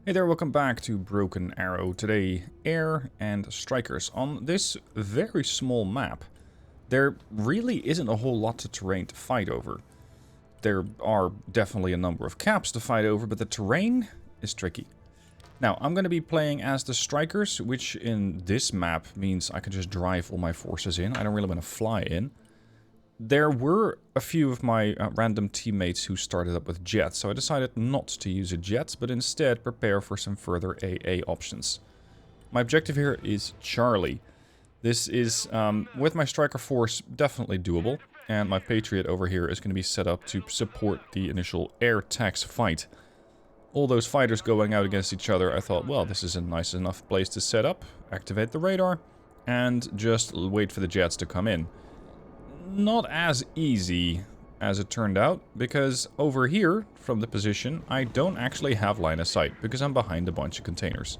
Hey there, welcome back to Broken Arrow. Today, air and strikers. On this very small map, there really isn't a whole lot of terrain to fight over. There are definitely a number of caps to fight over, but the terrain is tricky. Now, I'm going to be playing as the strikers, which in this map means I can just drive all my forces in. I don't really want to fly in. There were a few of my random teammates who started up with jets, so I decided not to use a jet, but instead prepare for some further AA options. My objective here is Charlie. This is, with my striker force, definitely doable, and my Patriot over here is going to be set up to support the initial air tax fight. All those fighters going out against each other, I thought, well, this is a nice enough place to set up, activate the radar, and just wait for the jets to come in. Not as easy as it turned out, because over here, from the position, I don't actually have line of sight, because I'm behind a bunch of containers.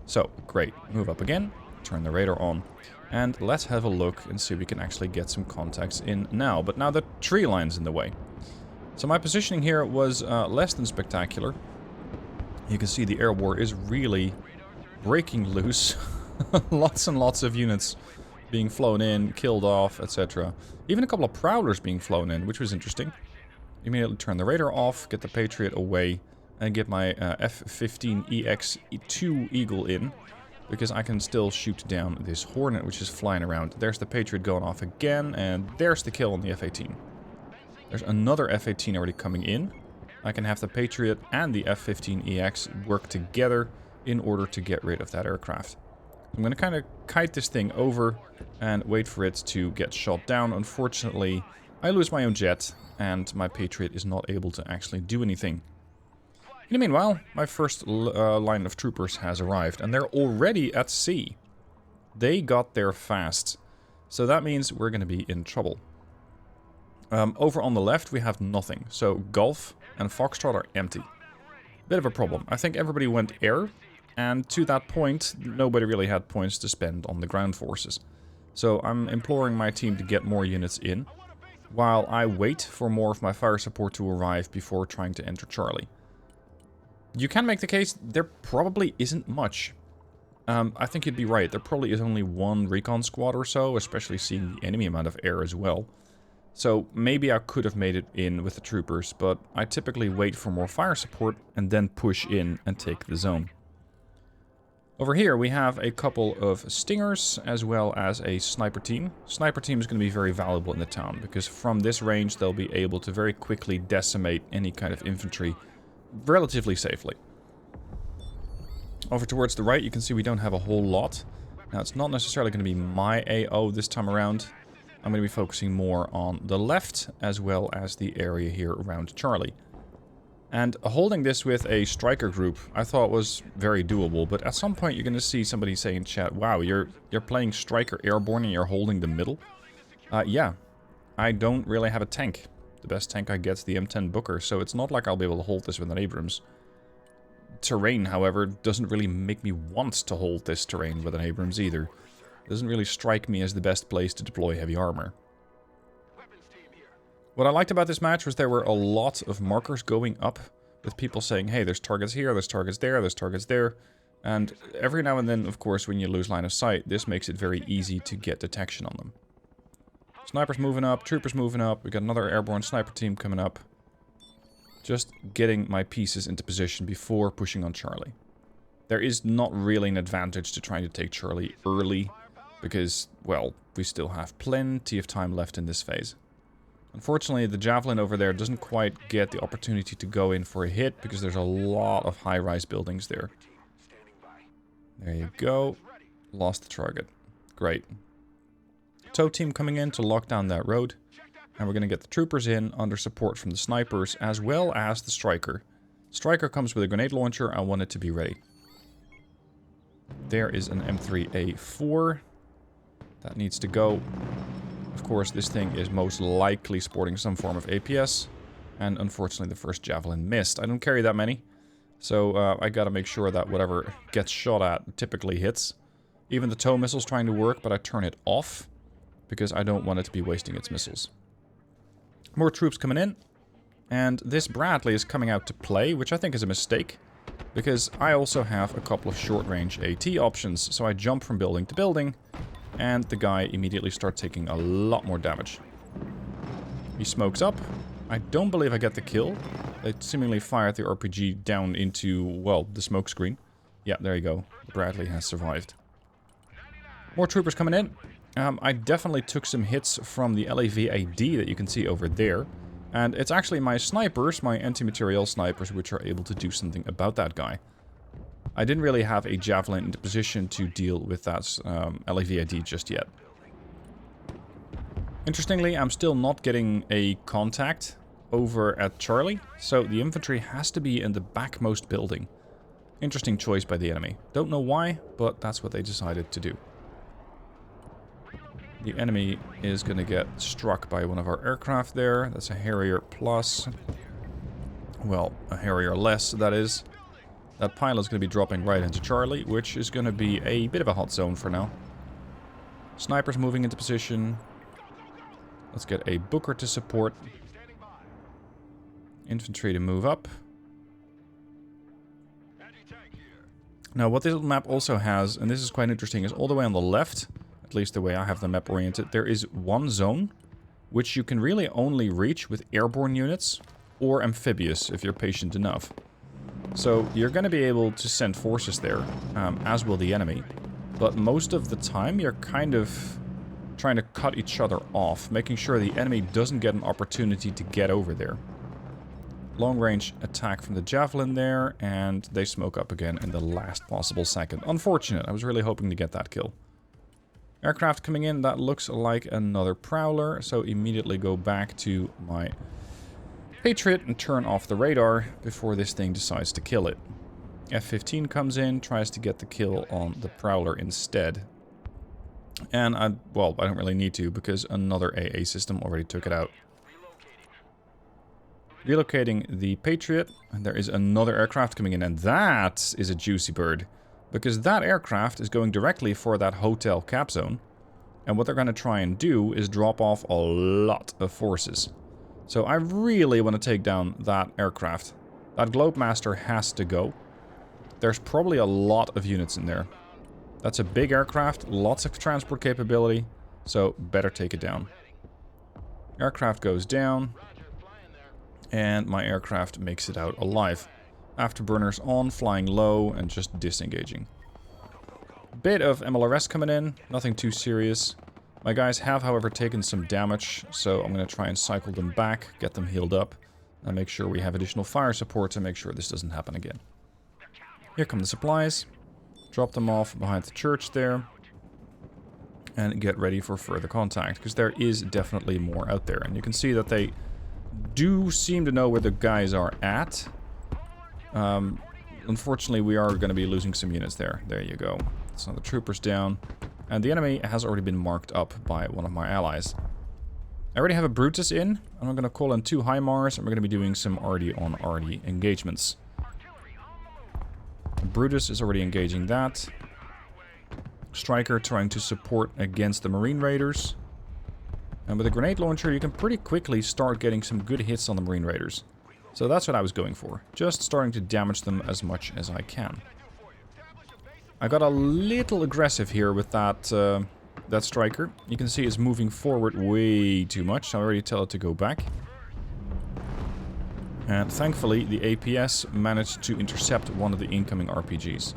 So, great. Move up again, turn the radar on, and let's have a look and see if we can actually get some contacts in now. But now the tree line's in the way. So my positioning here was less than spectacular. You can see the air war is really breaking loose. Lots and lots of units being flown in, killed off, etc. Even a couple of Prowlers being flown in, which was interesting. Immediately turn the radar off, get the Patriot away, and get my F-15EX-2 Eagle in, because I can still shoot down this Hornet, which is flying around. There's the Patriot going off again, and there's the kill on the F-18. There's another F-18 already coming in. I can have the Patriot and the F-15EX work together in order to get rid of that aircraft. I'm going to kind of kite this thing over and wait for it to get shot down. Unfortunately, I lose my own jet, and my Patriot is not able to actually do anything. In the meanwhile, my first line of troopers has arrived, and they're already at sea. They got there fast, so that means we're going to be in trouble. Over on the left, we have nothing, so Golf and Foxtrot are empty. Bit of a problem. I think everybody went air. And to that point, nobody really had points to spend on the ground forces. So I'm imploring my team to get more units in, while I wait for more of my fire support to arrive before trying to enter Charlie. You can make the case there probably isn't much. I think you'd be right, there probably is only one recon squad or so, especially seeing the enemy amount of air as well. So maybe I could have made it in with the troopers, but I typically wait for more fire support and then push in and take the zone. Over here we have a couple of Stingers as well as a Sniper team. Sniper team is going to be very valuable in the town because from this range they'll be able to very quickly decimate any kind of infantry relatively safely. Over towards the right you can see we don't have a whole lot. Now it's not necessarily going to be my AO this time around. I'm going to be focusing more on the left as well as the area here around Charlie. And holding this with a striker group, I thought was very doable, but at some point you're going to see somebody say in chat, wow, you're playing striker airborne and you're holding the middle? Yeah, I don't really have a tank. The best tank I get is the M10 Booker, so it's not like I'll be able to hold this with an Abrams. Terrain, however, doesn't really make me want to hold this terrain with an Abrams either. It doesn't really strike me as the best place to deploy heavy armor. What I liked about this match was there were a lot of markers going up with people saying, hey, there's targets here, there's targets there, there's targets there. And every now and then, of course, when you lose line of sight, this makes it very easy to get detection on them. Snipers moving up, troopers moving up, we got another airborne sniper team coming up. Just getting my pieces into position before pushing on Charlie. There is not really an advantage to trying to take Charlie early, because, well, we still have plenty of time left in this phase. Unfortunately, the Javelin over there doesn't quite get the opportunity to go in for a hit because there's a lot of high-rise buildings there. There you go. Lost the target. Great. Tow team coming in to lock down that road. And we're going to get the troopers in under support from the snipers as well as the striker. Striker comes with a grenade launcher. I want it to be ready. There is an M3A4. That needs to go. Of course, this thing is most likely sporting some form of APS, and unfortunately the first Javelin missed. I don't carry that many, so I gotta make sure that whatever gets shot at typically hits. Even the tow missile's trying to work, but I turn it off, because I don't want it to be wasting its missiles. More troops coming in, and this Bradley is coming out to play, which I think is a mistake. because I also have a couple of short-range AT options. So I jump from building to building, and the guy immediately starts taking a lot more damage. He smokes up. I don't believe I get the kill. They seemingly fired the RPG down into, well, the smoke screen. Yeah, there you go. Bradley has survived. More troopers coming in. I definitely took some hits from the LAV-AD that you can see over there. And it's actually my snipers, my anti-materiel snipers, which are able to do something about that guy. I didn't really have a javelin in the position to deal with that LAV-AD just yet. Interestingly, I'm still not getting a contact over at Charlie, so the infantry has to be in the backmost building. Interesting choice by the enemy. Don't know why, but that's what they decided to do. The enemy is going to get struck by one of our aircraft there. That's a Harrier plus. Well, a Harrier less, that is. That pilot's going to be dropping right into Charlie, which is going to be a bit of a hot zone for now. Snipers moving into position. Let's get a Booker to support. Infantry to move up. Now, what this map also has, and this is quite interesting, is all the way on the left, at least the way I have the map oriented, there is one zone which you can really only reach with airborne units or amphibious if you're patient enough. So you're going to be able to send forces there, as will the enemy. But most of the time you're kind of trying to cut each other off, making sure the enemy doesn't get an opportunity to get over there. Long-range attack from the Javelin there, and they smoke up again in the last possible second. Unfortunate, I was really hoping to get that kill. Aircraft coming in, that looks like another Prowler, so immediately go back to my Patriot and turn off the radar before this thing decides to kill it. F-15 comes in, tries to get the kill on the Prowler instead. And I don't really need to, because another AA system already took it out. Relocating the Patriot, and there is another aircraft coming in, and that is a juicy bird. Because that aircraft is going directly for that hotel cap zone. And what they're going to try and do is drop off a lot of forces. So I really want to take down that aircraft. That Globemaster has to go. There's probably a lot of units in there. That's a big aircraft, lots of transport capability, so better take it down. Aircraft goes down. And my aircraft makes it out alive. Afterburners on, flying low, and just disengaging. Bit of MLRS coming in, nothing too serious. My guys have, however, taken some damage, so I'm going to try and cycle them back, get them healed up, and make sure we have additional fire support to make sure this doesn't happen again. Here come the supplies. Drop them off behind the church there. And get ready for further contact, because there is definitely more out there. And you can see that they do seem to know where the guys are at. Unfortunately, we are going to be losing some units there. There you go. So the troopers down. And the enemy has already been marked up by one of my allies. I already have a Brutus in. And I'm going to call in 2 HIMARS, and we're going to be doing some RD on RD engagements. Brutus is already engaging that. Striker trying to support against the Marine Raiders. And with a grenade launcher, you can pretty quickly start getting some good hits on the Marine Raiders. So that's what I was going for. Just starting to damage them as much as I can. I got a little aggressive here with that that Striker. You can see it's moving forward way too much. I already tell it to go back. And thankfully, the APS managed to intercept one of the incoming RPGs.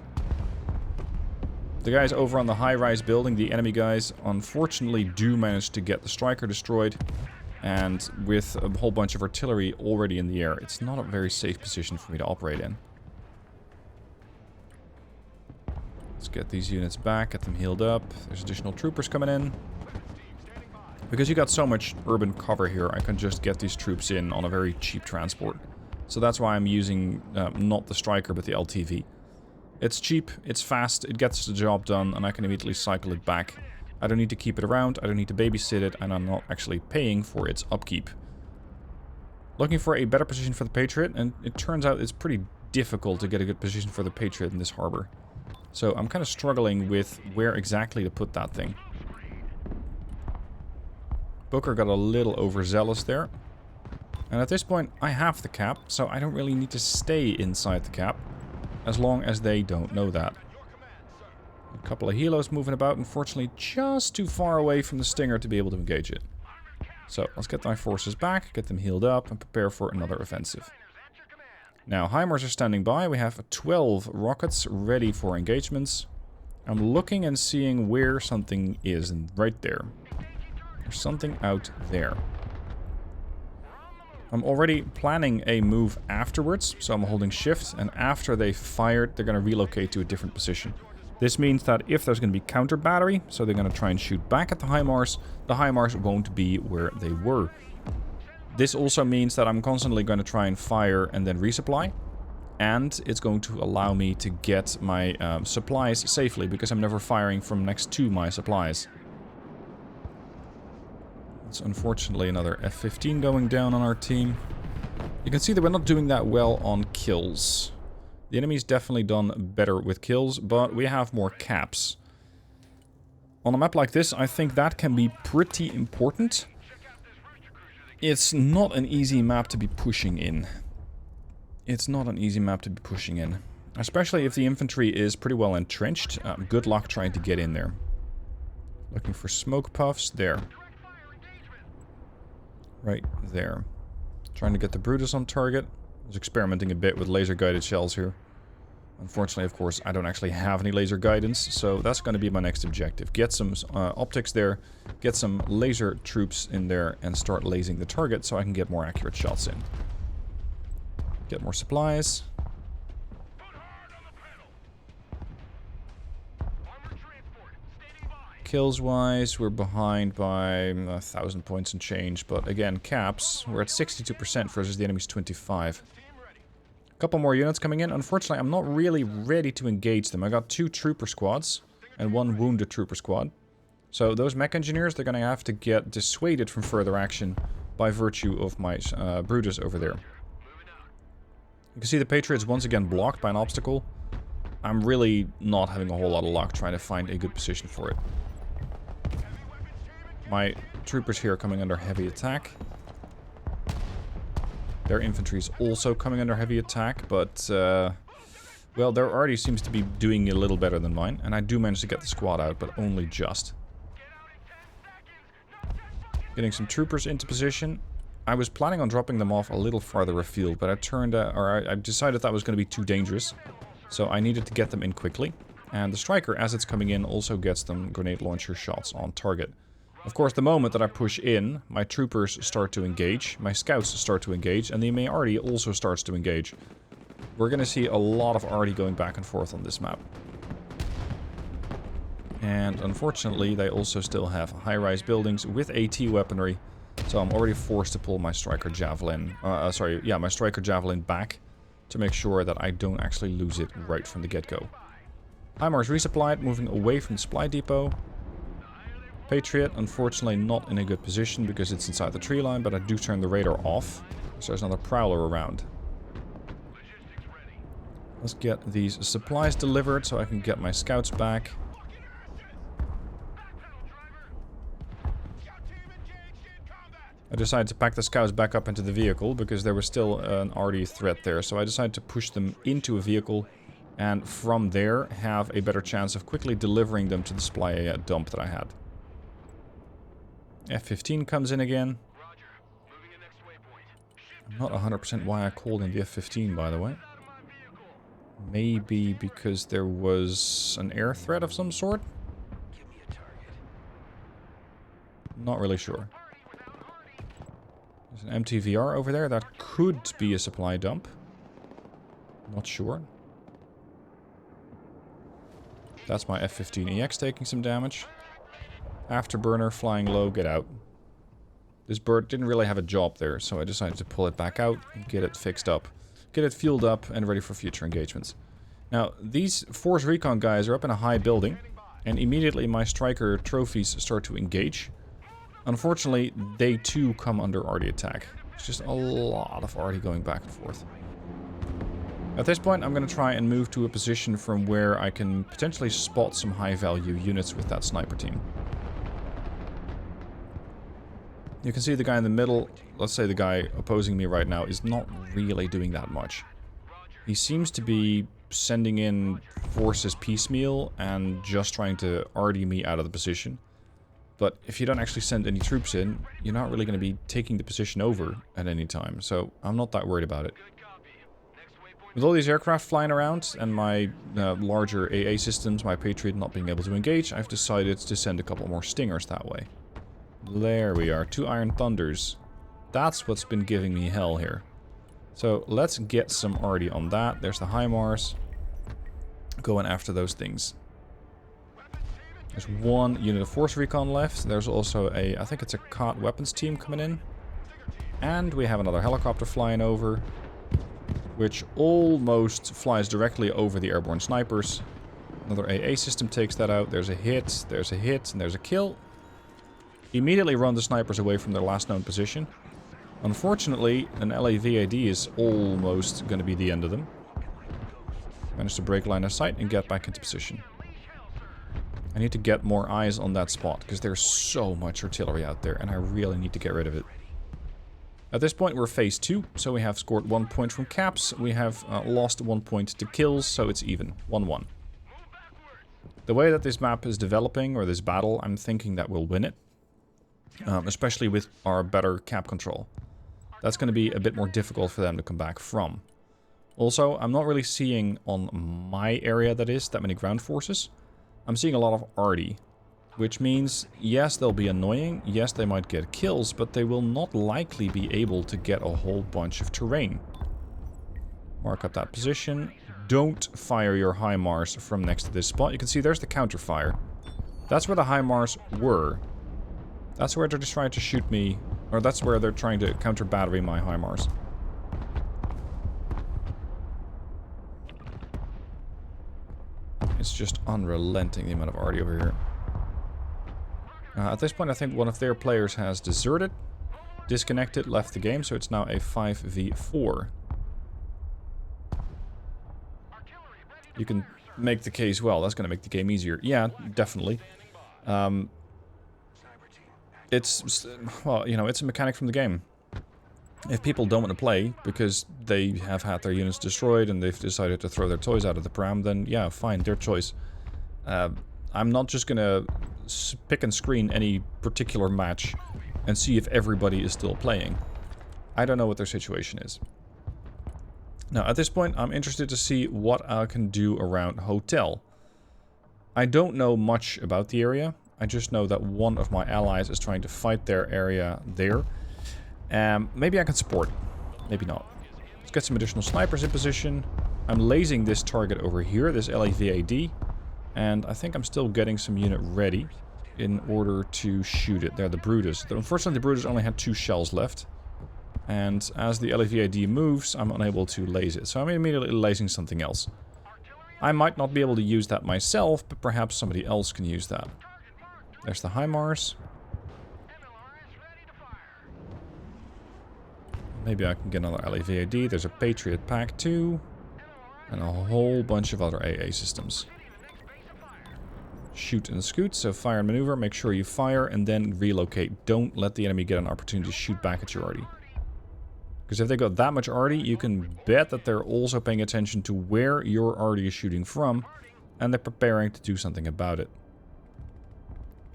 The guys over on the high-rise building, the enemy guys, unfortunately do manage to get the Striker destroyed. And with a whole bunch of artillery already in the air, it's not a very safe position for me to operate in. Let's get these units back, get them healed up. There's additional troopers coming in. Because you got so much urban cover here, I can just get these troops in on a very cheap transport. So that's why I'm using not the Striker, but the LTV. It's cheap, it's fast, it gets the job done, and I can immediately cycle it back. I don't need to keep it around, I don't need to babysit it, and I'm not actually paying for its upkeep. Looking for a better position for the Patriot, and it turns out it's pretty difficult to get a good position for the Patriot in this harbor. So I'm kind of struggling with where exactly to put that thing. Booker got a little overzealous there. And at this point, I have the cap, so I don't really need to stay inside the cap. as long as they don't know that. A couple of helos moving about, unfortunately just too far away from the Stinger to be able to engage it. So let's get my forces back, get them healed up, and prepare for another offensive. Now, HIMARS are standing by. We have 12 rockets ready for engagements. I'm looking and seeing where something is, and right there. There's something out there. I'm already planning a move afterwards, so I'm holding shift, and after they've fired, they're going to relocate to a different position. This means that if there's going to be counter battery, so they're going to try and shoot back at the HIMARS won't be where they were. This also means that I'm constantly going to try and fire and then resupply. And it's going to allow me to get my supplies safely, because I'm never firing from next to my supplies. It's unfortunately another F-15 going down on our team. You can see that we're not doing that well on kills. The enemy's definitely done better with kills, but we have more caps. On a map like this, I think that can be pretty important. It's not an easy map to be pushing in. It's not an easy map to be pushing in. Especially if the infantry is pretty well entrenched. Good luck trying to get in there. Looking for smoke puffs. There. Right there. Trying to get the Brutus on target. I was experimenting a bit with laser guided shells here. Unfortunately, of course, I don't actually have any laser guidance, so that's going to be my next objective. Get some optics there, get some laser troops in there, and start lasing the target so I can get more accurate shots in. Get more supplies. Kills-wise, we're behind by 1,000 points and change, but again, caps, we're at 62% versus the enemy's 25%. Couple more units coming in. Unfortunately, I'm not really ready to engage them. I got 2 trooper squads and 1 wounded trooper squad. So those mech engineers, they're going to have to get dissuaded from further action by virtue of my Brutus over there. You can see the Patriots once again blocked by an obstacle. I'm really not having a whole lot of luck trying to find a good position for it. My troopers here are coming under heavy attack. Their infantry is also coming under heavy attack, but, well, their already seems to be doing a little better than mine. And I do manage to get the squad out, but only just. Getting some troopers into position. I was planning on dropping them off a little farther afield, but I decided that was going to be too dangerous. So I needed to get them in quickly. And the Striker, as it's coming in, also gets them grenade launcher shots on target. Of course, the moment that I push in, my troopers start to engage, my scouts start to engage, and the arty also starts to engage. We're going to see a lot of arty going back and forth on this map. And unfortunately, they also still have high-rise buildings with AT weaponry, so I'm already forced to pull my Striker Javelin, my Striker Javelin back to make sure that I don't actually lose it right from the get-go. HIMARS resupplied, moving away from the supply depot. Patriot, unfortunately not in a good position because it's inside the tree line, but I do turn the radar off, so there's another Prowler around. Let's get these supplies delivered so I can get my scouts back. I decided to pack the scouts back up into the vehicle because there was still an arty threat there, so I decided to push them into a vehicle and from there have a better chance of quickly delivering them to the supply dump that I had. F-15 comes in again. I'm not 100% why I called in the F-15, by the way. Maybe because there was an air threat of some sort? Not really sure. There's an MTVR over there. That could be a supply dump. Not sure. That's my F-15EX taking some damage. Afterburner, flying low, get out. This bird didn't really have a job there, so I decided to pull it back out and get it fixed up. Get it fueled up and ready for future engagements. Now, these Force Recon guys are up in a high building, and immediately my Striker trophies start to engage. Unfortunately, they too come under arty attack. It's just a lot of arty going back and forth. At this point, I'm going to try and move to a position from where I can potentially spot some high-value units with that sniper team. You can see the guy in the middle, let's say the guy opposing me right now, is not really doing that much. He seems to be sending in forces piecemeal and just trying to RD me out of the position. But if you don't actually send any troops in, you're not really going to be taking the position over at any time. So I'm not that worried about it. With all these aircraft flying around and my larger AA systems, my Patriot not being able to engage, I've decided to send a couple more Stingers that way. There we are, 2 Iron Thunders. That's what's been giving me hell here. So let's get some RD on that. There's the HIMARS. Going after those things. There's 1 unit of force recon left. There's also a, I think it's a COD weapons team coming in. And we have another helicopter flying over, which almost flies directly over the airborne snipers. Another AA system takes that out. There's a hit, and there's a kill. Immediately run the snipers away from their last known position. Unfortunately, an LAVAD is almost going to be the end of them. Managed to break line of sight and get back into position. I need to get more eyes on that spot, because there's so much artillery out there, and I really need to get rid of it. At this point, we're phase 2, so we have scored 1 point from caps. We have lost 1 point to kills, so it's even. 1-1. The way that this map is developing, or this battle, I'm thinking that we'll win it. Especially with our better cap control. That's going to be a bit more difficult for them to come back from. Also, I'm not really seeing on my area, that is, that many ground forces. I'm seeing a lot of arty, which means, yes, they'll be annoying, yes, they might get kills, but they will not likely be able to get a whole bunch of terrain. Mark up that position. Don't fire your HIMARS from next to this spot. You can see there's the counterfire. That's where the HIMARS were. That's where they're just trying to shoot me, or that's where they're trying to counter battery my HIMARS. It's just unrelenting, the amount of arty over here. At this point, I think one of their players has deserted, disconnected, left the game, so it's now a 5v4. You can make the case, well, that's going to make the game easier. Yeah, definitely. It's, well, you know, it's a mechanic from the game. If people don't want to play because they have had their units destroyed and they've decided to throw their toys out of the pram, then yeah, fine, their choice. I'm not just gonna pick and screen any particular match and see if everybody is still playing. I don't know what their situation is. Now, at this point, I'm interested to see what I can do around Hotel. I don't know much about the area. I just know that one of my allies is trying to fight their area there. Maybe I can support. Maybe not. Let's get some additional snipers in position. I'm lasing this target over here, this LAVAD. And I think I'm still getting some unit ready in order to shoot it. They're the Brutus. Unfortunately, the Brutus only had 2 shells left. And as the LAVAD moves, I'm unable to lase it. So I'm immediately lasing something else. I might not be able to use that myself, but perhaps somebody else can use that. There's the HIMARS. Maybe I can get another LAVAD. There's a Patriot Pack 2. And a whole bunch of other AA systems. Shoot and scoot, so fire and maneuver. Make sure you fire and then relocate. Don't let the enemy get an opportunity to shoot back at your arty. Because if they got that much arty, you can bet that they're also paying attention to where your arty is shooting from. And they're preparing to do something about it.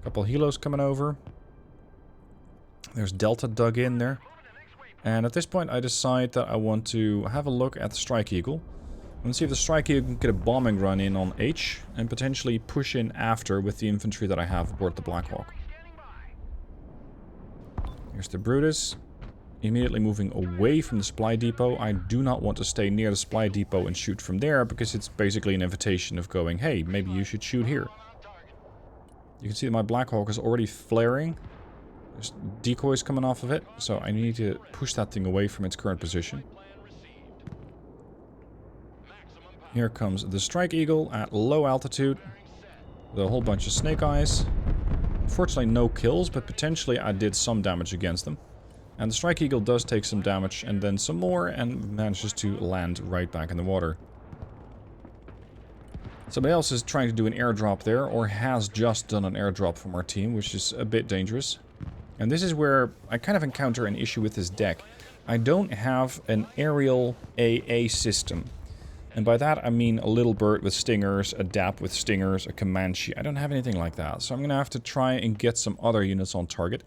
Couple helos coming over. There's Delta dug in there. And at this point I decide that I want to have a look at the Strike Eagle. And see if the Strike Eagle can get a bombing run in on H. And potentially push in after with the infantry that I have aboard the Black Hawk. Here's the Brutus. Immediately moving away from the supply depot. I do not want to stay near the supply depot and shoot from there. Because it's basically an invitation of going, hey, maybe you should shoot here. You can see that my Black Hawk is already flaring. There's decoys coming off of it, so I need to push that thing away from its current position. Here comes the Strike Eagle at low altitude with a whole bunch of snake eyes. Unfortunately, no kills, but potentially I did some damage against them. And the Strike Eagle does take some damage and then some more and manages to land right back in the water. Somebody else is trying to do an airdrop there, or has just done an airdrop from our team, which is a bit dangerous. And this is where I kind of encounter an issue with this deck. I don't have an aerial AA system. And by that I mean a little bird with stingers, a dap with stingers, a Comanche. I don't have anything like that, so I'm going to have to try and get some other units on target.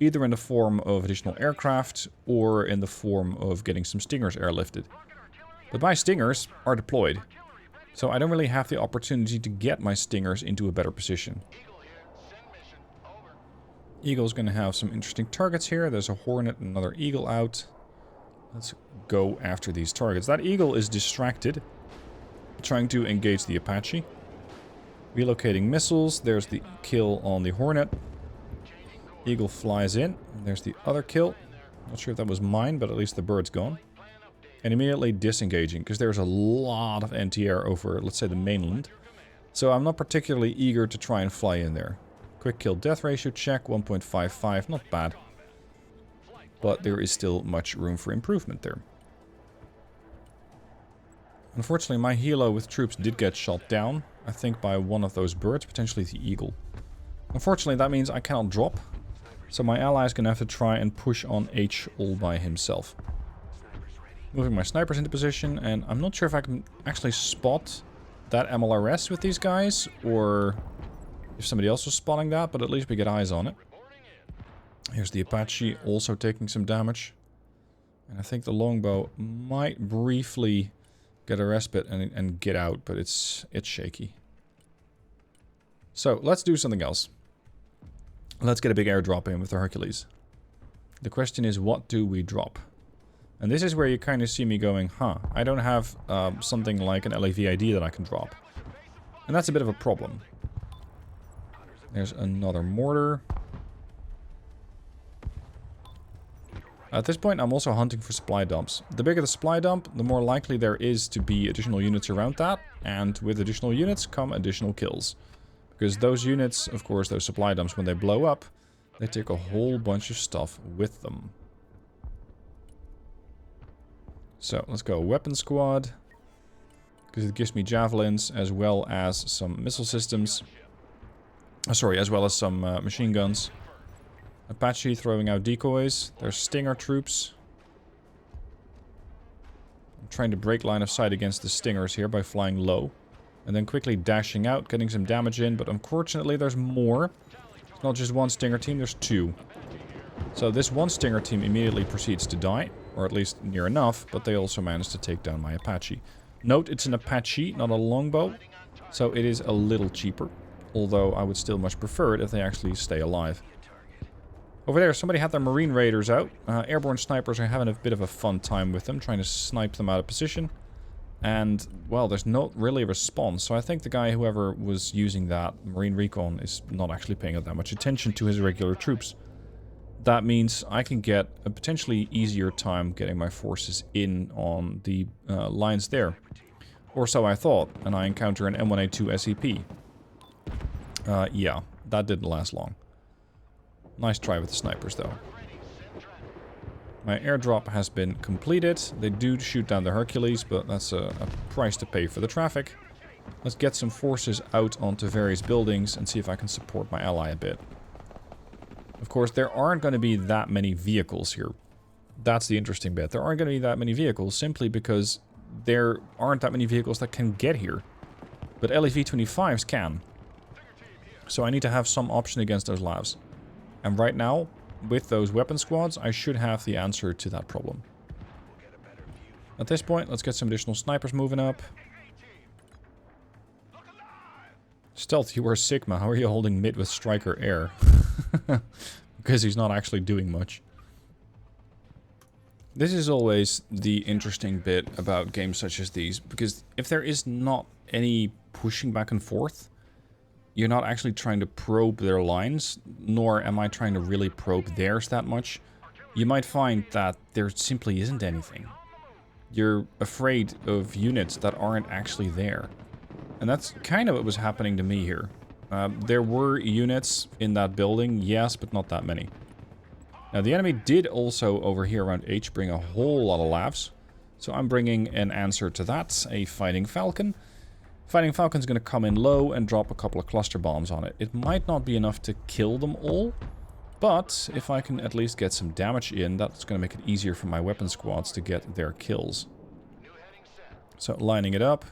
Either in the form of additional aircraft, or in the form of getting some stingers airlifted. But my stingers are deployed, so I don't really have the opportunity to get my stingers into a better position. Eagle's going to have some interesting targets here. There's a Hornet and another Eagle out. Let's go after these targets. That Eagle is distracted, trying to engage the Apache. Relocating missiles. There's the kill on the Hornet. Eagle flies in. There's the other kill. Not sure if that was mine, but at least the bird's gone. And immediately disengaging, because there's a lot of anti-air over, let's say, the mainland. So I'm not particularly eager to try and fly in there. Quick kill death ratio check, 1.55, not bad. But there is still much room for improvement there. Unfortunately, my helo with troops did get shot down, I think by one of those birds, potentially the Eagle. Unfortunately, that means I cannot drop. So my ally is going to have to try and push on H all by himself. Moving my snipers into position, and I'm not sure if I can actually spot that MLRS with these guys, or if somebody else was spotting that, but at least we get eyes on it. Here's the Apache also taking some damage. And I think the longbow might briefly get a respite and get out, but it's shaky. So let's do something else. Let's get a big airdrop in with the Hercules. The question is, what do we drop? And this is where you kind of see me going, huh, I don't have something like an LAVID that I can drop. And that's a bit of a problem. There's another mortar. At this point, I'm also hunting for supply dumps. The bigger the supply dump, the more likely there is to be additional units around that. And with additional units come additional kills. Because those units, of course, those supply dumps, when they blow up, they take a whole bunch of stuff with them. So, let's go weapon squad. Because it gives me javelins as well as some missile systems. Sorry, as well as some machine guns. Apache throwing out decoys. There's Stinger troops. I'm trying to break line of sight against the Stingers here by flying low. And then quickly dashing out, getting some damage in. But unfortunately, there's more. It's not just one Stinger team, there's two. So this one Stinger team immediately proceeds to die. Or at least near enough, but they also managed to take down my Apache. Note, it's an Apache, not a longbow. So it is a little cheaper. Although I would still much prefer it if they actually stay alive. Over there, somebody had their Marine Raiders out. Airborne snipers are having a bit of a fun time with them, trying to snipe them out of position. And, well, there's not really a response. So I think the guy, whoever was using that Marine Recon, is not actually paying that much attention to his regular troops. That means I can get a potentially easier time getting my forces in on the lines there. Or so I thought, and I encounter an M1A2 SEP. Yeah, that didn't last long. Nice try with the snipers, though. My airdrop has been completed. They do shoot down the Hercules, but that's a price to pay for the traffic. Let's get some forces out onto various buildings and see if I can support my ally a bit. Of course, there aren't going to be that many vehicles here. That's the interesting bit. There aren't going to be that many vehicles simply because there aren't that many vehicles that can get here. But LAV-25s can. So I need to have some option against those LAVs. And right now, with those weapon squads, I should have the answer to that problem. At this point, let's get some additional snipers moving up. Stealth, you are Sigma. How are you holding mid with Striker Air? Because he's not actually doing much. This is always the interesting bit about games such as these, because if there is not any pushing back and forth, you're not actually trying to probe their lines, nor am I trying to really probe theirs that much. You might find that there simply isn't anything. You're afraid of units that aren't actually there. And that's kind of what was happening to me here. There were units in that building, yes, but not that many. Now, the enemy did also, over here around H, bring a whole lot of LAVs. So I'm bringing an answer to that, a Fighting Falcon. Fighting Falcon's going to come in low and drop a couple of cluster bombs on it. It might not be enough to kill them all, but if I can at least get some damage in, that's going to make it easier for my weapon squads to get their kills. So lining it up.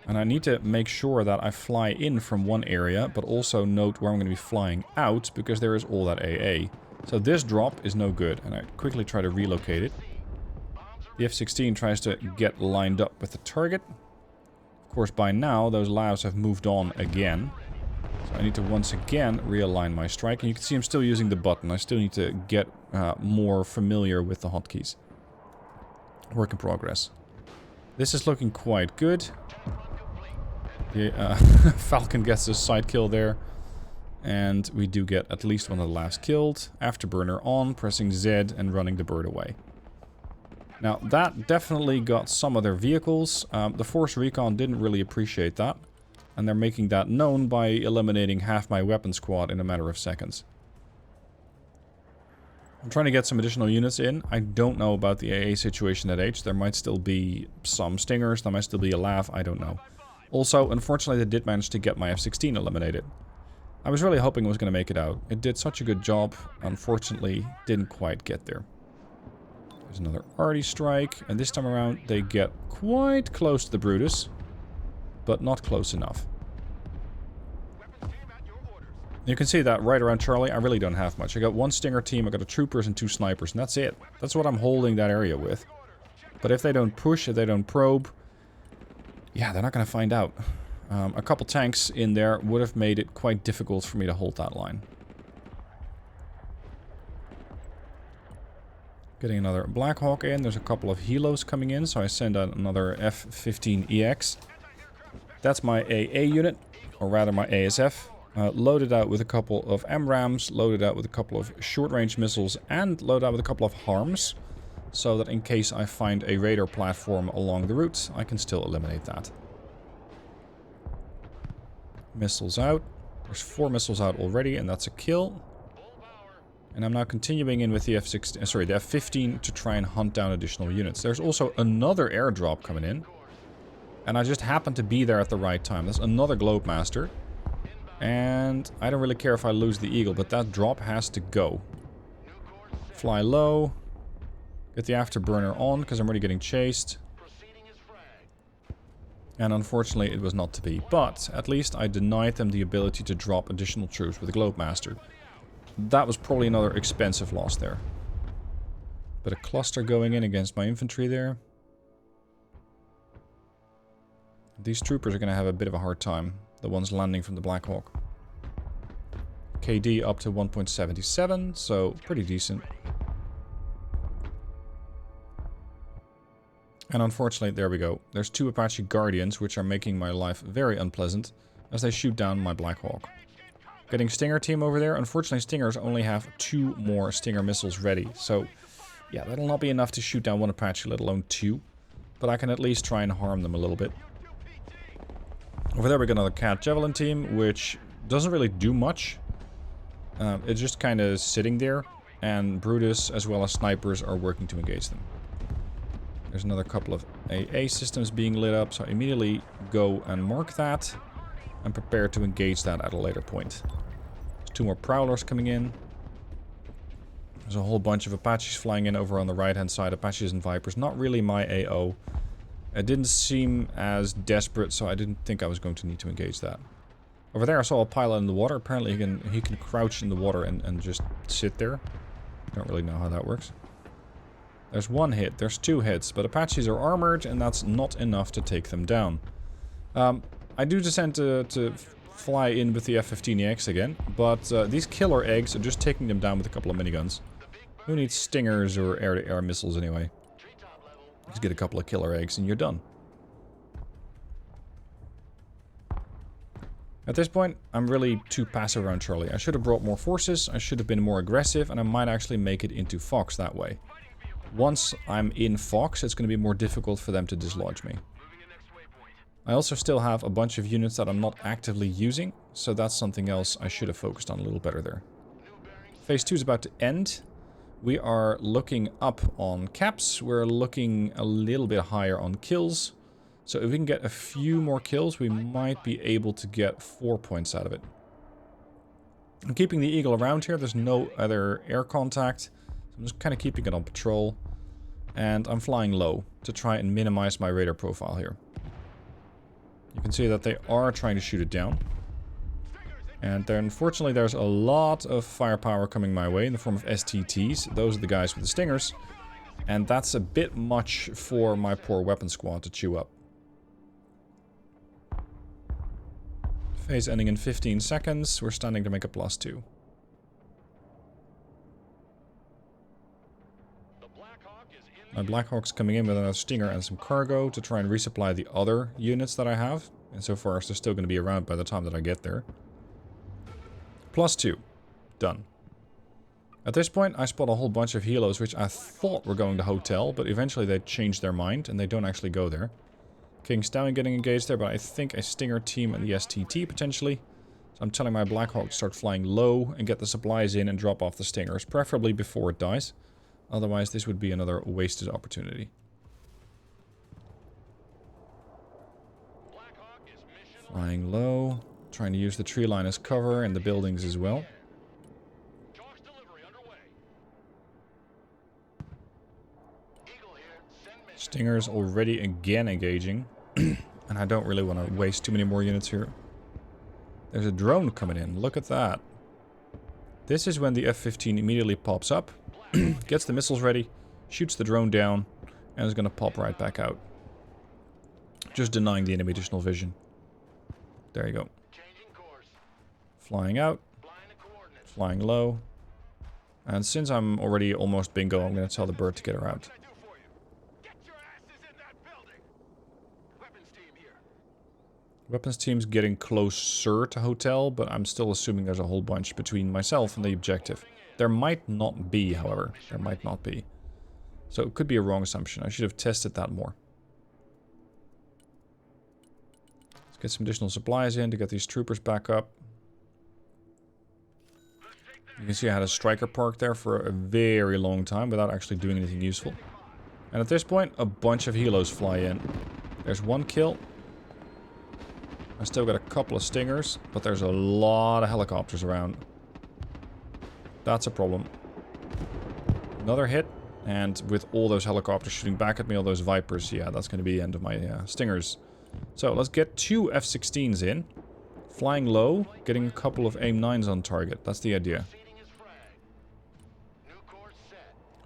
And I need to make sure that I fly in from one area, but also note where I'm going to be flying out, because there is all that AA. So this drop is no good, and I quickly try to relocate it. The F-16 tries to get lined up with the target. Of course, by now, those lavs have moved on again. So I need to once again realign my strike. And you can see I'm still using the button. I still need to get more familiar with the hotkeys. Work in progress. This is looking quite good. The Falcon gets a side kill there. And we do get at least one of the lavs killed. Afterburner on, pressing Z and running the bird away. Now, that definitely got some of their vehicles. The Force Recon didn't really appreciate that. And they're making that known by eliminating half my weapon squad in a matter of seconds. I'm trying to get some additional units in. I don't know about the AA situation at H. There might still be some stingers. There might still be a lav. I don't know. Also, unfortunately, they did manage to get my F-16 eliminated. I was really hoping it was going to make it out. It did such a good job. Unfortunately, didn't quite get there. There's another arty strike. And this time around, they get quite close to the Brutus. But not close enough. You can see that right around Charlie, I really don't have much. I got one Stinger team, I got a troopers and 2 snipers, and that's it. That's what I'm holding that area with. But if they don't push, if they don't probe, yeah, they're not going to find out. A couple tanks in there would have made it quite difficult for me to hold that line. Getting another Black Hawk in. There's a couple of helos coming in, so I send out another F-15EX. That's my AA unit, or rather my ASF. Loaded out with a couple of MRAMs, loaded out with a couple of short-range missiles, and loaded out with a couple of HARMs, so that in case I find a radar platform along the route, I can still eliminate that. Missiles out. There's 4 missiles out already, and that's a kill. And I'm now continuing in with the F-16, sorry, the F-15 to try and hunt down additional units. There's also another airdrop coming in. And I just happen to be there at the right time. There's another Globemaster. And I don't really care if I lose the Eagle, but that drop has to go. Fly low. Get the afterburner on, because I'm already getting chased. And unfortunately, it was not to be. But at least I denied them the ability to drop additional troops with the Globemaster. That was probably another expensive loss there. But a cluster going in against my infantry there. These troopers are going to have a bit of a hard time. The ones landing from the Black Hawk. KD up to 1.77, so pretty decent. And unfortunately, there we go. There's 2 Apache Guardians, which are making my life very unpleasant as they shoot down my Black Hawk. Getting Stinger team over there. Unfortunately, Stingers only have 2 more Stinger missiles ready. So, yeah, that'll not be enough to shoot down 1 Apache, let alone 2. But I can at least try and harm them a little bit. Over there we got another Cat Javelin team, which doesn't really do much. It's just kind of sitting there, and Brutus as well as snipers are working to engage them. There's another couple of AA systems being lit up, so I immediately go and mark that, and prepare to engage that at a later point. There's 2 more Prowlers coming in. There's a whole bunch of Apaches flying in over on the right hand side, Apaches and Vipers, not really my AO. It didn't seem as desperate, so I didn't think I was going to need to engage that. Over there I saw a pilot in the water. Apparently he can crouch in the water and just sit there. Don't really know how that works. There's 1 hit, there's 2 hits, but Apaches are armored and that's not enough to take them down. I do descend to fly in with the F-15EX again, but these killer eggs are just taking them down with a couple of miniguns. Who needs Stingers or air-to-air missiles anyway? Just get a couple of killer eggs and you're done. At this point, I'm really too passive around Charlie. I should have brought more forces, I should have been more aggressive, and I might actually make it into Fox that way. Once I'm in Fox, it's going to be more difficult for them to dislodge me. I also still have a bunch of units that I'm not actively using, so that's something else I should have focused on a little better there. Phase 2 is about to end. We are looking up on caps, we're looking a little bit higher on kills. So if we can get a few more kills, we might be able to get 4 points out of it. I'm keeping the Eagle around here, there's no other air contact. So I'm just kind of keeping it on patrol. And I'm flying low to try and minimize my radar profile here. You can see that they are trying to shoot it down. And then, unfortunately, there's a lot of firepower coming my way in the form of STTs. Those are the guys with the stingers. And that's a bit much for my poor weapon squad to chew up. Phase ending in 15 seconds. We're standing to make a +2. My Blackhawk's coming in with another stinger and some cargo to try and resupply the other units that I have. And so far, they're still going to be around by the time that I get there. +2. Done. At this point, I spot a whole bunch of helos, which I thought were going to hotel, but eventually they changed their mind, and they don't actually go there. King Stallion getting engaged there, but I think a stinger team and the STT potentially. So I'm telling my Blackhawk to start flying low and get the supplies in and drop off the stingers, preferably before it dies. Otherwise, this would be another wasted opportunity. Flying low. Trying to use the tree line as cover and the buildings as well. Stingers already again engaging. And I don't really want to waste too many more units here. There's a drone coming in. Look at that. This is when the F-15 immediately pops up. Gets the missiles ready, shoots the drone down, and is going to pop right back out. Just denying the enemy additional vision. There you go. Flying out. Flying low. And since I'm already almost bingo, I'm going to tell the bird to get her out. Weapons team's getting closer to hotel, but I'm still assuming there's a whole bunch between myself and the objective. There might not be, however. There might not be. So it could be a wrong assumption. I should have tested that more. Let's get some additional supplies in to get these troopers back up. You can see I had a striker parked there for a very long time without actually doing anything useful. And at this point, a bunch of helos fly in. There's one kill. I still got a couple of stingers, but there's a lot of helicopters around. That's a problem. Another hit, and with all those helicopters shooting back at me, all those Vipers, yeah, that's going to be the end of my stingers. So let's get 2 F-16s in. Flying low, getting a couple of AIM-9s on target. That's the idea.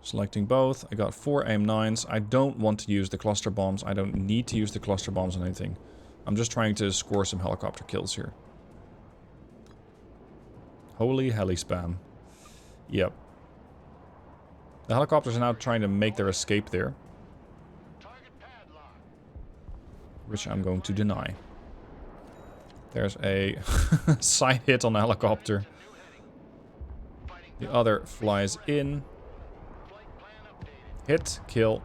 Selecting both. I got 4 AIM-9s. I don't want to use the cluster bombs. I don't need to use the cluster bombs on anything. I'm just trying to score some helicopter kills here. Holy heli spam. Yep. The helicopters are now trying to make their escape there. Which I'm going to deny. There's a side hit on the helicopter. The other flies in. Hit, kill.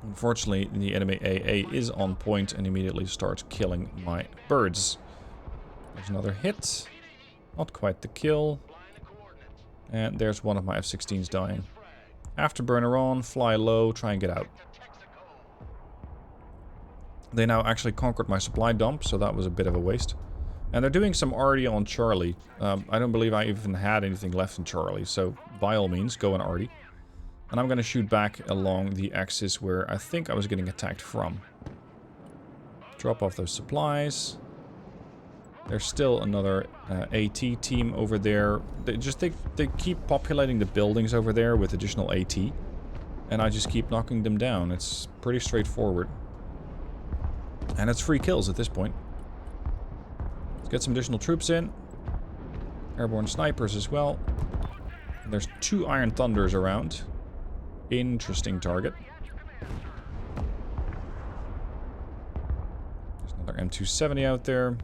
Unfortunately, the enemy AA is on point and immediately starts killing my birds. There's another hit. Not quite the kill. And there's one of my F-16s dying. Afterburner on, fly low, try and get out. They now actually conquered my supply dump, so that was a bit of a waste. And they're doing some arty on Charlie. I don't believe I even had anything left in Charlie, so by all means, go on arty. And I'm going to shoot back along the axis where I think I was getting attacked from. Drop off those supplies. There's still another AT team over there. They keep populating the buildings over there with additional AT. And I just keep knocking them down. It's pretty straightforward. And it's free kills at this point. Let's get some additional troops in. Airborne snipers as well. And there's 2 Iron Thunders around. Interesting target. There's another M270 out there.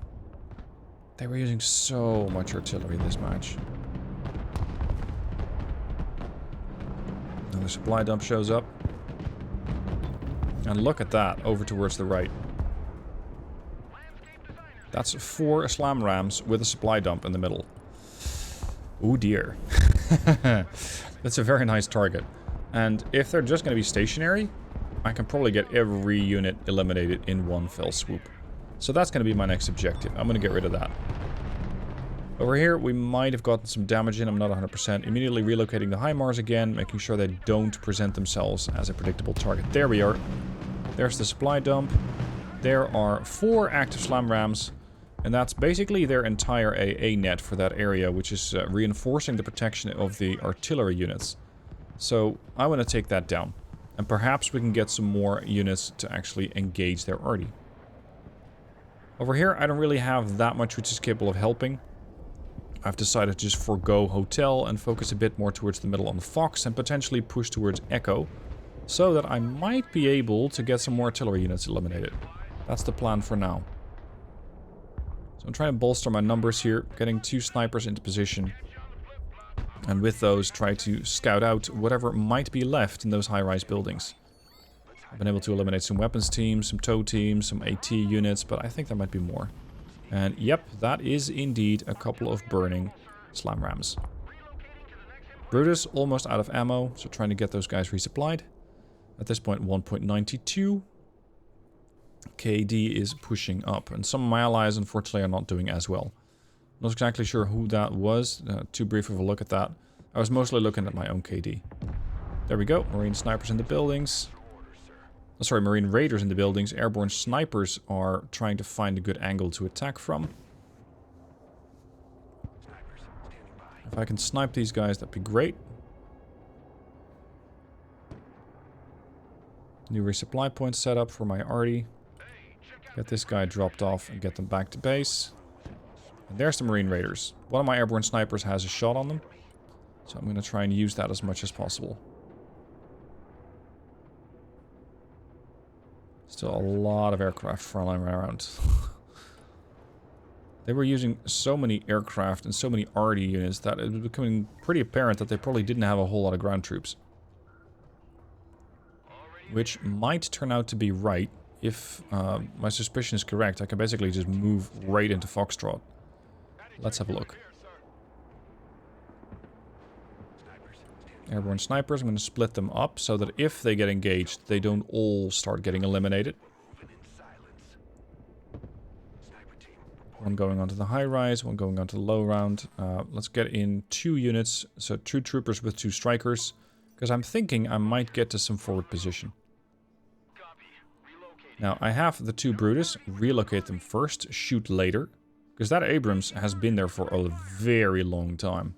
They were using so much artillery this match. Another supply dump shows up. And look at that, over towards the right. That's 4 slam rams with a supply dump in the middle. Oh dear. That's a very nice target. And if they're just going to be stationary, I can probably get every unit eliminated in one fell swoop. So that's going to be my next objective. I'm going to get rid of that. Over here, we might have gotten some damage in. I'm not 100%. Immediately relocating the HIMARS again, making sure they don't present themselves as a predictable target. There we are. There's the supply dump. There are 4 active slam rams. And that's basically their entire AA net for that area, which is reinforcing the protection of the artillery units. So I want to take that down. And perhaps we can get some more units to actually engage their arty. Over here, I don't really have that much which is capable of helping. I've decided to just forego Hotel and focus a bit more towards the middle on Fox and potentially push towards Echo, so that I might be able to get some more artillery units eliminated. That's the plan for now. So I'm trying to bolster my numbers here, getting 2 snipers into position. And with those, try to scout out whatever might be left in those high-rise buildings. I've been able to eliminate some weapons teams, some tow teams, some AT units, but I think there might be more. And yep, that is indeed a couple of burning slam rams. Brutus almost out of ammo, so trying to get those guys resupplied. At this point, 1.92. KD is pushing up, and some of my allies unfortunately are not doing as well. Not exactly sure who that was. Too brief of a look at that. I was mostly looking at my own KD. There we go. Marine snipers in the buildings. Oh, sorry, Marine raiders in the buildings. Airborne snipers are trying to find a good angle to attack from. If I can snipe these guys, that'd be great. New resupply point set up for my arty. Get this guy dropped off and get them back to base. And there's the Marine raiders. One of my airborne snipers has a shot on them, so I'm going to try and use that as much as possible. Still a lot of aircraft flying around. They were using so many aircraft and so many arty units that it was becoming pretty apparent that they probably didn't have a whole lot of ground troops. Which might turn out to be right. If my suspicion is correct, I can basically just move right into Foxtrot. Let's have a look. Airborne snipers, I'm going to split them up so that if they get engaged, they don't all start getting eliminated. One going onto the high rise, one going onto the low round. Let's get in 2 units, so 2 troopers with 2 strikers, because I'm thinking I might get to some forward position. Now, I have the 2 Brutus, relocate them first, shoot later, because that Abrams has been there for a very long time.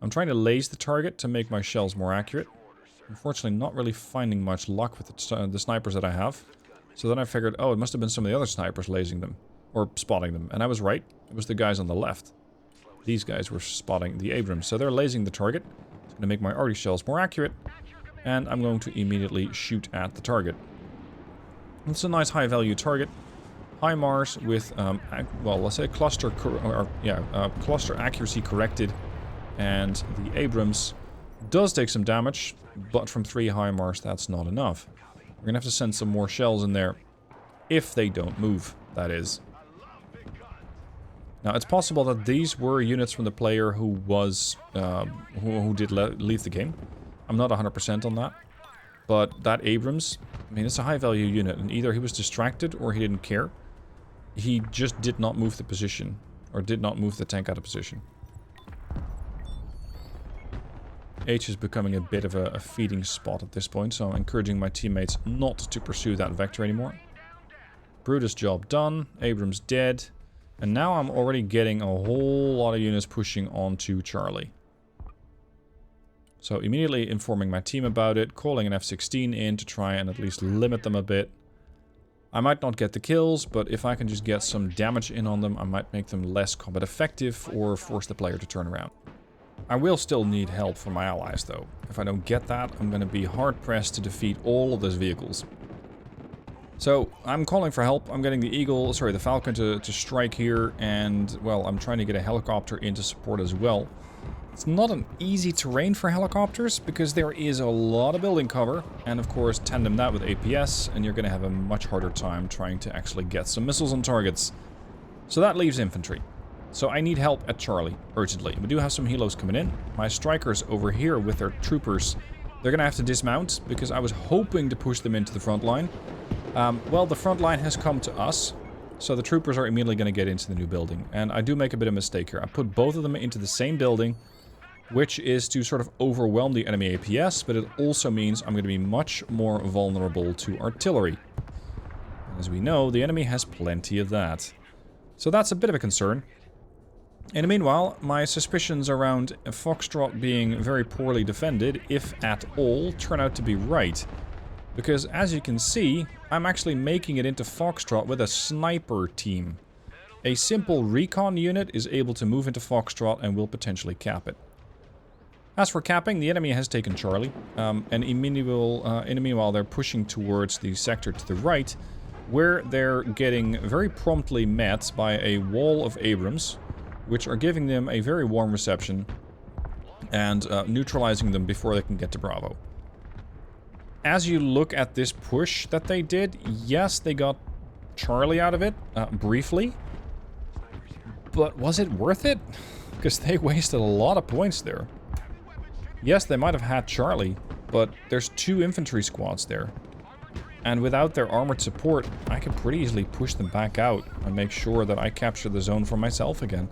I'm trying to laze the target to make my shells more accurate. Unfortunately, not really finding much luck with the snipers that I have. So then I figured, oh, it must have been some of the other snipers lasing them. Or spotting them. And I was right. It was the guys on the left. These guys were spotting the Abrams. So they're lasing the target. It's going to make my arty shells more accurate. And I'm going to immediately shoot at the target. It's a nice high-value target. HIMARS with, well, let's say cluster accuracy corrected. And the Abrams does take some damage, but from 3 HIMARS, that's not enough. We're going to have to send some more shells in there, if they don't move, that is. Now, it's possible that these were units from the player who was, who did leave the game. I'm not 100% on that. But that Abrams, I mean, it's a high-value unit, and either he was distracted or he didn't care. He just did not move the position, or did not move the tank out of position. H is becoming a bit of a feeding spot at this point, so I'm encouraging my teammates not to pursue that vector anymore. Brutus job done, Abrams dead, and now I'm already getting a whole lot of units pushing onto Charlie. So immediately informing my team about it, calling an F-16 in to try and at least limit them a bit. I might not get the kills, but if I can just get some damage in on them, I might make them less combat effective or force the player to turn around. I will still need help from my allies, though. If I don't get that, I'm going to be hard-pressed to defeat all of those vehicles. So, I'm calling for help. I'm getting the Falcon to strike here, and, well, I'm trying to get a helicopter in to support as well. It's not an easy terrain for helicopters, because there is a lot of building cover, and of course, tandem that with APS, and you're going to have a much harder time trying to actually get some missiles on targets. So that leaves infantry. So I need help at Charlie, urgently. We do have some helos coming in. My strikers over here with their troopers, they're going to have to dismount, because I was hoping to push them into the front line. Well, the front line has come to us, So the troopers are immediately going to get into the new building. And I do make a bit of a mistake here. I put both of them into the same building, which is to sort of overwhelm the enemy APS, but it also means I'm going to be much more vulnerable to artillery. As we know, the enemy has plenty of that. So that's a bit of a concern. In the meanwhile, my suspicions around Foxtrot being very poorly defended, if at all, turn out to be right. Because as you can see, I'm actually making it into Foxtrot with a sniper team. A simple recon unit is able to move into Foxtrot and will potentially cap it. As for capping, the enemy has taken Charlie, and in the meanwhile they're pushing towards the sector to the right, where they're getting very promptly met by a wall of Abrams, which are giving them a very warm reception and neutralizing them before they can get to Bravo. As you look at this push that they did, yes, they got Charlie out of it, briefly, but was it worth it? Because they wasted a lot of points there. Yes, they might have had Charlie, but there's 2 infantry squads there. And without their armored support, I could pretty easily push them back out and make sure that I capture the zone for myself again.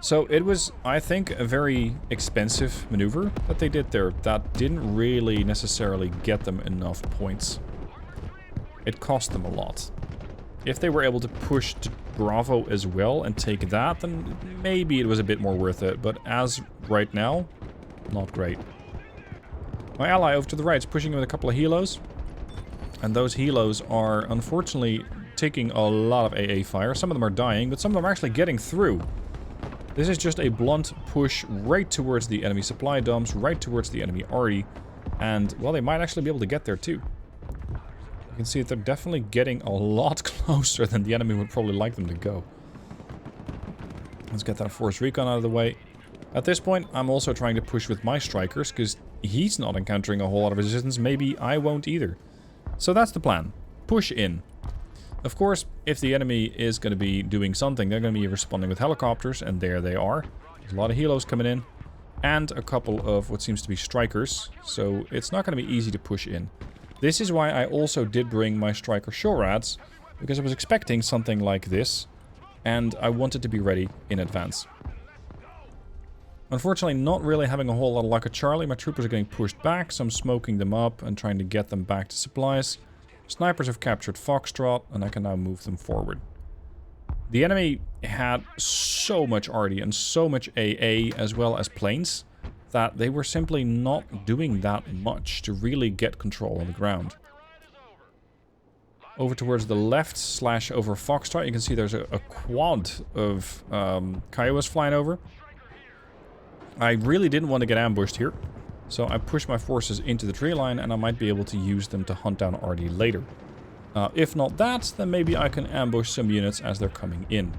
So it was, I think, a very expensive maneuver that they did there. That didn't really necessarily get them enough points. It cost them a lot. If they were able to push to Bravo as well and take that, then maybe it was a bit more worth it. But as right now, not great. My ally over to the right is pushing with a couple of helos. And those helos are unfortunately taking a lot of AA fire. Some of them are dying, but some of them are actually getting through. This is just a blunt push right towards the enemy supply dumps, right towards the enemy arty. And, well, they might actually be able to get there too. You can see that they're definitely getting a lot closer than the enemy would probably like them to go. Let's get that force recon out of the way. At this point, I'm also trying to push with my strikers, because he's not encountering a whole lot of resistance. Maybe I won't either. So that's the plan. Push in. Of course, if the enemy is going to be doing something, they're going to be responding with helicopters, and there they are. There's a lot of helos coming in, and a couple of what seems to be strikers, so it's not going to be easy to push in. This is why I also did bring my striker SHORADs, because I was expecting something like this, and I wanted to be ready in advance. Unfortunately, not really having a whole lot of luck at Charlie. My troopers are getting pushed back, so I'm smoking them up and trying to get them back to supplies. Snipers have captured Foxtrot, and I can now move them forward. The enemy had so much arty and so much AA as well as planes that they were simply not doing that much to really get control on the ground. Over towards the left / over Foxtrot, you can see there's a quad of Kiowas flying over. I really didn't want to get ambushed here, so I pushed my forces into the tree line, and I might be able to use them to hunt down RD later. If not that, then maybe I can ambush some units as they're coming in.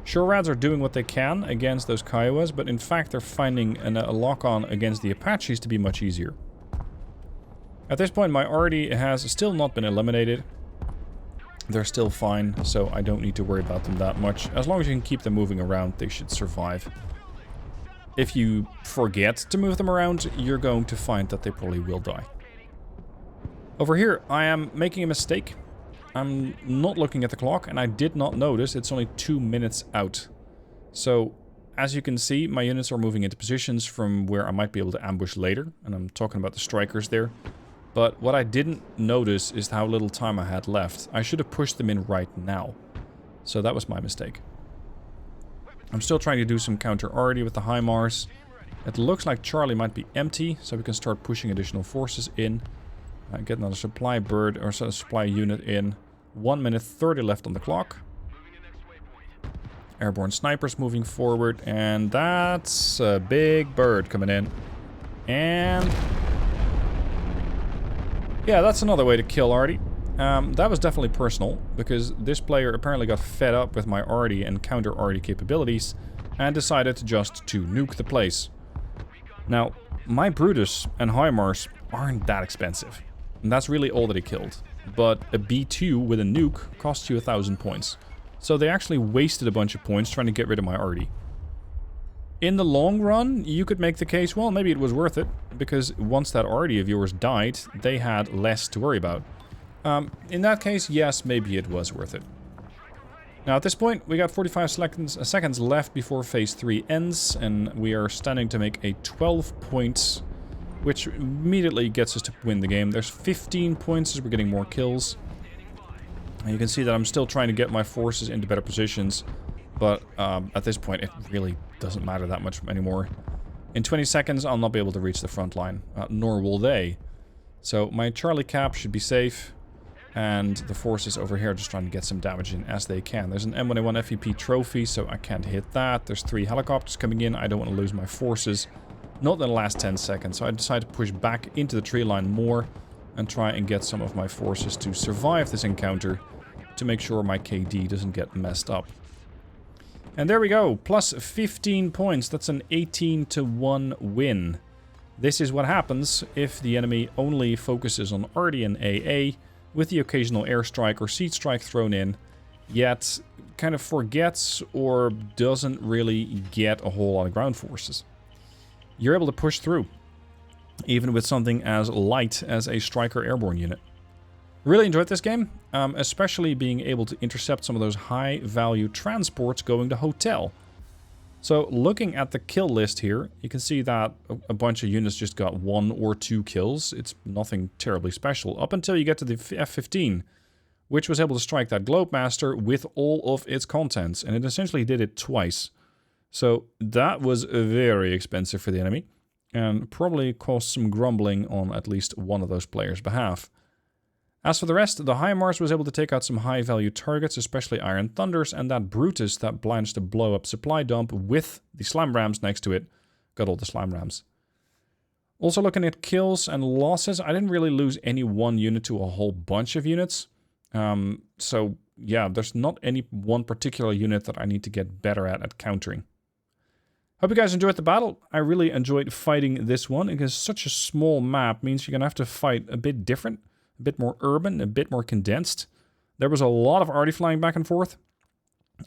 SHORADs are doing what they can against those Kiowas, but in fact they're finding a lock-on against the Apaches to be much easier. At this point, my RD has still not been eliminated. They're still fine, so I don't need to worry about them that much. As long as you can keep them moving around, they should survive. If you forget to move them around, you're going to find that they probably will die. Over here, I am making a mistake. I'm not looking at the clock, and I did not notice it's only 2 minutes out. So, as you can see, my units are moving into positions from where I might be able to ambush later, and I'm talking about the strikers there. But what I didn't notice is how little time I had left. I should have pushed them in right now. So that was my mistake. I'm still trying to do some counter-arty with the HIMARS. It looks like Charlie might be empty, so we can start pushing additional forces in. Get another supply bird, or supply unit in. 1 minute 30 left on the clock. Airborne snipers moving forward, and that's a big bird coming in. And yeah, that's another way to kill Arty. That was definitely personal, because this player apparently got fed up with my Arty and counter-Arty capabilities, and decided just to nuke the place. Now, my Brutus and HIMARS aren't that expensive, and that's really all that he killed. But a B2 with a nuke costs you 1,000 points. So they actually wasted a bunch of points trying to get rid of my Arty. In the long run, you could make the case, well, maybe it was worth it, because once that Arty of yours died, they had less to worry about. In that case, yes, maybe it was worth it. Now, at this point, we got 45 seconds left before phase 3 ends, and we are standing to make a 12 points, which immediately gets us to win the game. There's 15 points as we're getting more kills. And you can see that I'm still trying to get my forces into better positions, but at this point, it really doesn't matter that much anymore. In 20 seconds, I'll not be able to reach the front line, nor will they. So my Charlie Cap should be safe. And the forces over here are just trying to get some damage in as they can. There's an M1A1 FEP trophy, so I can't hit that. There's 3 helicopters coming in. I don't want to lose my forces. Not in the last 10 seconds. So I decide to push back into the tree line more and try and get some of my forces to survive this encounter to make sure my KD doesn't get messed up. And there we go. Plus 15 points. That's an 18-1 win. This is what happens if the enemy only focuses on arty and AA, with the occasional airstrike or seed strike thrown in, yet kind of forgets or doesn't really get a whole lot of ground forces. You're able to push through, even with something as light as a Striker airborne unit. Really enjoyed this game, especially being able to intercept some of those high-value transports going to hotel. So looking at the kill list here, you can see that a bunch of units just got 1 or 2 kills. It's nothing terribly special, up until you get to the F-15, which was able to strike that Globemaster with all of its contents, and it essentially did it twice. So that was very expensive for the enemy, and probably caused some grumbling on at least one of those players' behalf. As for the rest, the HIMARS was able to take out some high-value targets, especially Iron Thunders, and that Brutus that managed to blow up Supply Dump with the Slam Rams next to it. Got all the Slam Rams. Also looking at kills and losses, I didn't really lose any one unit to a whole bunch of units. So, yeah, there's not any one particular unit that I need to get better at countering. Hope you guys enjoyed the battle. I really enjoyed fighting this one, because such a small map means you're going to have to fight a bit different. A bit more urban, a bit more condensed. There was a lot of arty flying back and forth.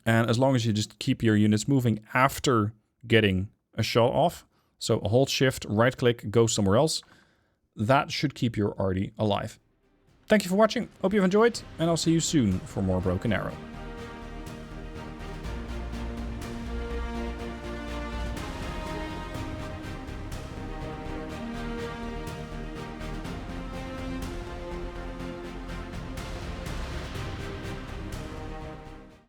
And as long as you just keep your units moving after getting a shot off, so a hold shift, right click, go somewhere else, that should keep your arty alive. Thank you for watching, hope you've enjoyed, and I'll see you soon for more Broken Arrow.